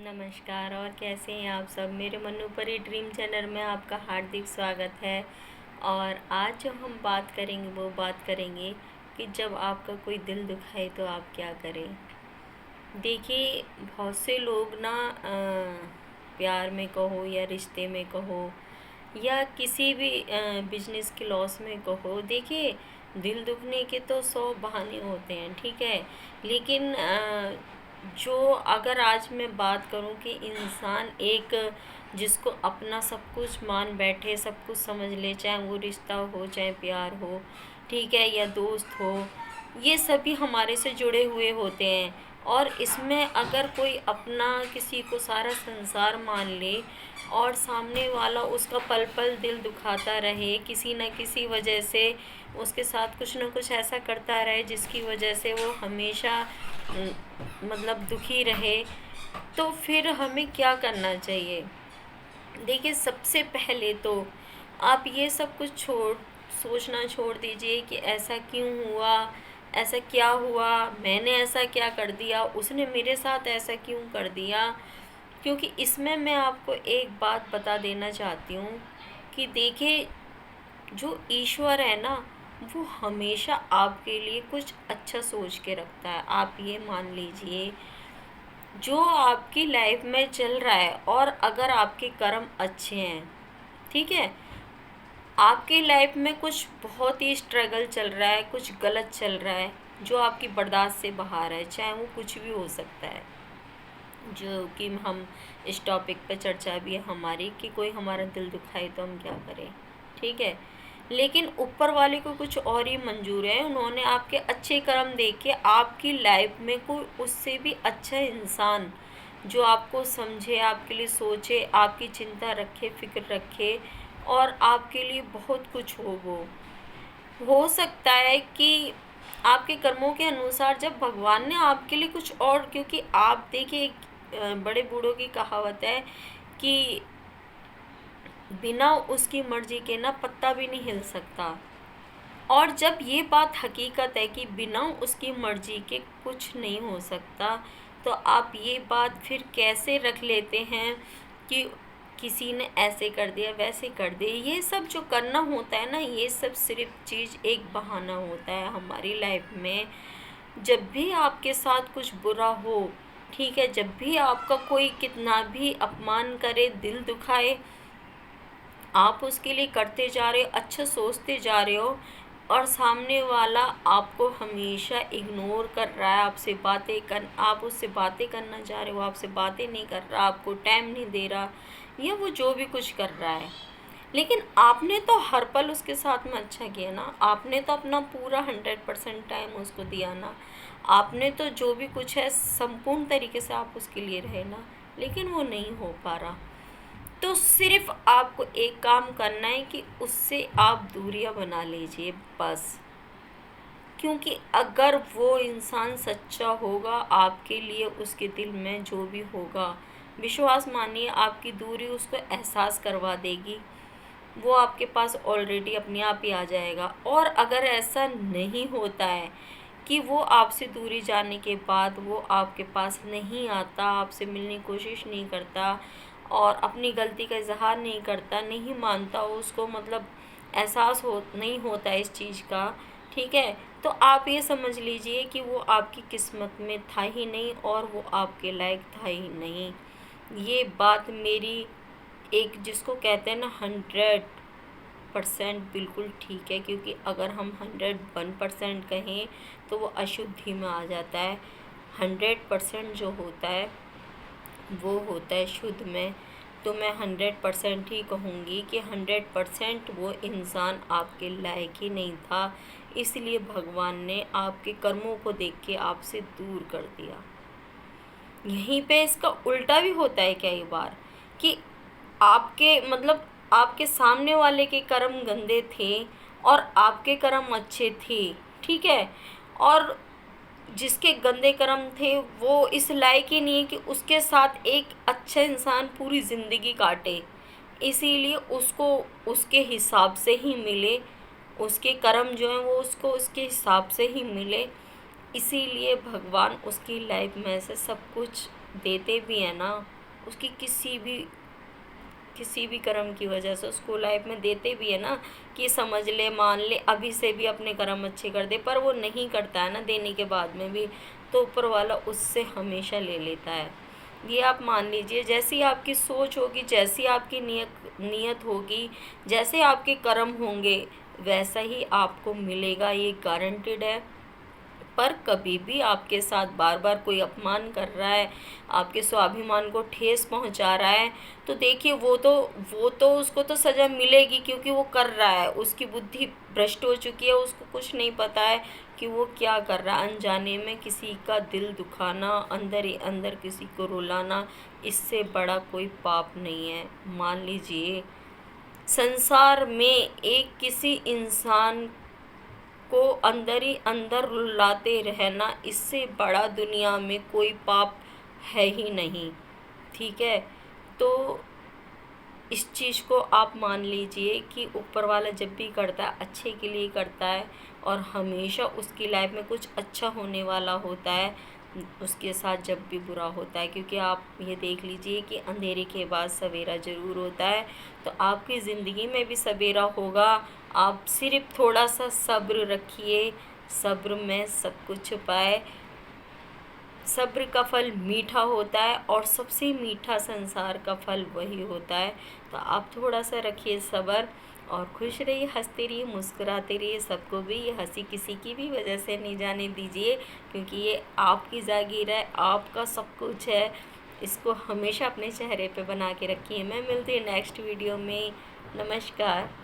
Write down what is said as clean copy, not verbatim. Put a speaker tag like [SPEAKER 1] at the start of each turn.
[SPEAKER 1] नमस्कार। और कैसे हैं आप सब। मेरे मन्नू परी ड्रीम चैनल में आपका हार्दिक स्वागत है। और आज जो हम बात करेंगे वो बात करेंगे कि जब आपका कोई दिल दुखाए तो आप क्या करें। देखिए, बहुत से लोग ना प्यार में कहो या रिश्ते में कहो या किसी भी बिजनेस के लॉस में कहो, देखिए दिल दुखने के तो 100 बहाने होते हैं, ठीक है। लेकिन जो अगर आज मैं बात करूं कि इंसान एक जिसको अपना सब कुछ मान बैठे, सब कुछ समझ ले, चाहे वो रिश्ता हो चाहे प्यार हो, ठीक है, या दोस्त हो, ये सभी हमारे से जुड़े हुए होते हैं। और इसमें अगर कोई अपना किसी को सारा संसार मान ले और सामने वाला उसका पल पल दिल दुखाता रहे, किसी न किसी वजह से उसके साथ कुछ न कुछ ऐसा करता रहे जिसकी वजह से वो हमेशा मतलब दुखी रहे, तो फिर हमें क्या करना चाहिए। देखिए, सबसे पहले तो आप ये सब कुछ सोचना छोड़ दीजिए कि ऐसा क्यों हुआ, ऐसा क्या हुआ, मैंने ऐसा क्या कर दिया, उसने मेरे साथ ऐसा क्यों कर दिया। क्योंकि इसमें मैं आपको एक बात बता देना चाहती हूँ कि देखिए, जो ईश्वर है ना, वो हमेशा आपके लिए कुछ अच्छा सोच के रखता है। आप ये मान लीजिए, जो आपकी लाइफ में चल रहा है और अगर आपके कर्म अच्छे हैं, ठीक है, आपकी लाइफ में कुछ बहुत ही स्ट्रगल चल रहा है, कुछ गलत चल रहा है जो आपकी बर्दाश्त से बाहर है, चाहे वो कुछ भी हो सकता है, जो कि हम इस टॉपिक पे चर्चा भी है हमारी कि कोई हमारा दिल दुखाए तो हम क्या करें, ठीक है। लेकिन ऊपर वाले को कुछ और ही मंजूर है। उन्होंने आपके अच्छे कर्म देख के आपकी लाइफ में कोई उससे भी अच्छा इंसान जो आपको समझे, आपके लिए सोचे, आपकी चिंता रखे, फिक्र रखे और आपके लिए बहुत कुछ वो हो सकता है कि आपके कर्मों के अनुसार जब भगवान ने आपके लिए कुछ और, क्योंकि आप देखिए, बड़े बूढ़ों की कहावत है कि बिना उसकी मर्जी के ना पत्ता भी नहीं हिल सकता। और जब ये बात हकीकत है कि बिना उसकी मर्जी के कुछ नहीं हो सकता, तो आप ये बात फिर कैसे रख लेते हैं कि किसी ने ऐसे कर दिया, वैसे कर दिया। ये सब जो करना होता है ना, ये सब सिर्फ चीज़ एक बहाना होता है हमारी लाइफ में। जब भी आपके साथ कुछ बुरा हो, ठीक है, जब भी आपका कोई कितना भी अपमान करे, दिल दुखाए, आप उसके लिए करते जा रहे हो, अच्छा सोचते जा रहे हो, और सामने वाला आपको हमेशा इग्नोर कर रहा है, आप उससे बातें करना चाह रहे हो, आपसे बातें नहीं कर रहा, आपको टाइम नहीं दे रहा, या वो जो भी कुछ कर रहा है, लेकिन आपने तो हर पल उसके साथ में अच्छा किया ना। आपने तो अपना पूरा 100% टाइम उसको दिया ना। आपने तो जो भी कुछ है संपूर्ण तरीके से आप उसके लिए रहे ना, लेकिन वो नहीं हो पा रहा। तो सिर्फ आपको एक काम करना है कि उससे आप दूरियां बना लीजिए बस। क्योंकि अगर वो इंसान सच्चा होगा आपके लिए, उसके दिल में जो भी होगा, विश्वास मानिए आपकी दूरी उसको एहसास करवा देगी। वो आपके पास ऑलरेडी अपने आप ही आ जाएगा। और अगर ऐसा नहीं होता है कि वो आपसे दूरी जाने के बाद वो आपके पास नहीं आता, आपसे मिलने की कोशिश नहीं करता और अपनी गलती का इजहार नहीं करता, नहीं मानता, उसको मतलब एहसास हो नहीं होता है इस चीज़ का, ठीक है, तो आप ये समझ लीजिए कि वो आपकी किस्मत में था ही नहीं और वो आपके लायक था ही नहीं। ये बात मेरी, एक जिसको कहते हैं ना 100% बिल्कुल ठीक है। क्योंकि अगर हम 101% कहें तो वो अशुद्धि में आ जाता है। 100% जो होता है वो होता है शुद्ध में। तो मैं 100% ही कहूँगी कि 100% वो इंसान आपके लायक ही नहीं था, इसलिए भगवान ने आपके कर्मों को देख के आपसे दूर कर दिया। यहीं पे इसका उल्टा भी होता है कई बार कि आपके मतलब आपके सामने वाले के कर्म गंदे थे और आपके कर्म अच्छे थे, ठीक है, और जिसके गंदे कर्म थे वो इस लायक ही नहीं है कि उसके साथ एक अच्छा इंसान पूरी ज़िंदगी काटे, इसीलिए उसको उसके हिसाब से ही मिले, उसके कर्म जो हैं वो उसको उसके हिसाब से ही मिले। इसीलिए भगवान उसकी लाइफ में से सब कुछ देते भी हैं ना, उसकी किसी भी कर्म की वजह से उसको लाइफ में देते भी है ना कि समझ ले, मान ले, अभी से भी अपने कर्म अच्छे कर दे, पर वो नहीं करता है ना देने के बाद में भी, तो ऊपर वाला उससे हमेशा ले लेता है। ये आप मान लीजिए, जैसी आपकी सोच होगी, जैसी आपकी नीयत होगी, जैसे आपके कर्म होंगे, वैसा ही आपको मिलेगा, ये गारंटेड है। पर कभी भी आपके साथ बार बार कोई अपमान कर रहा है, आपके स्वाभिमान को ठेस पहुंचा रहा है, तो देखिए वो तो उसको तो सज़ा मिलेगी, क्योंकि वो कर रहा है, उसकी बुद्धि भ्रष्ट हो चुकी है, उसको कुछ नहीं पता है कि वो क्या कर रहा है। अनजाने में किसी का दिल दुखाना, अंदर ही अंदर किसी को रुलाना, इससे बड़ा कोई पाप नहीं है। मान लीजिए, संसार में एक किसी इंसान को अंदर ही अंदर रुलाते रहना, इससे बड़ा दुनिया में कोई पाप है ही नहीं। ठीक है, तो इस चीज़ को आप मान लीजिए कि ऊपर वाला जब भी करता है अच्छे के लिए करता है, और हमेशा उसकी लाइफ में कुछ अच्छा होने वाला होता है, उसके साथ जब भी बुरा होता है। क्योंकि आप ये देख लीजिए कि अंधेरे के बाद सवेरा ज़रूर होता है, तो आपकी ज़िंदगी में भी सवेरा होगा। आप सिर्फ थोड़ा सा सब्र रखिए, सब्र में सब कुछ छुपाए। सब्र का फल मीठा होता है, और सबसे मीठा संसार का फल वही होता है। तो आप थोड़ा सा रखिए सब्र, और खुश रहिए, हंसते रहिए, मुस्कुराते रहिए। सबको भी ये हंसी किसी की भी वजह से नहीं जाने दीजिए, क्योंकि ये आपकी जागीर है, आपका सब कुछ है। इसको हमेशा अपने चेहरे पे बना के रखिए। मैं मिलती हूँ नेक्स्ट वीडियो में। नमस्कार।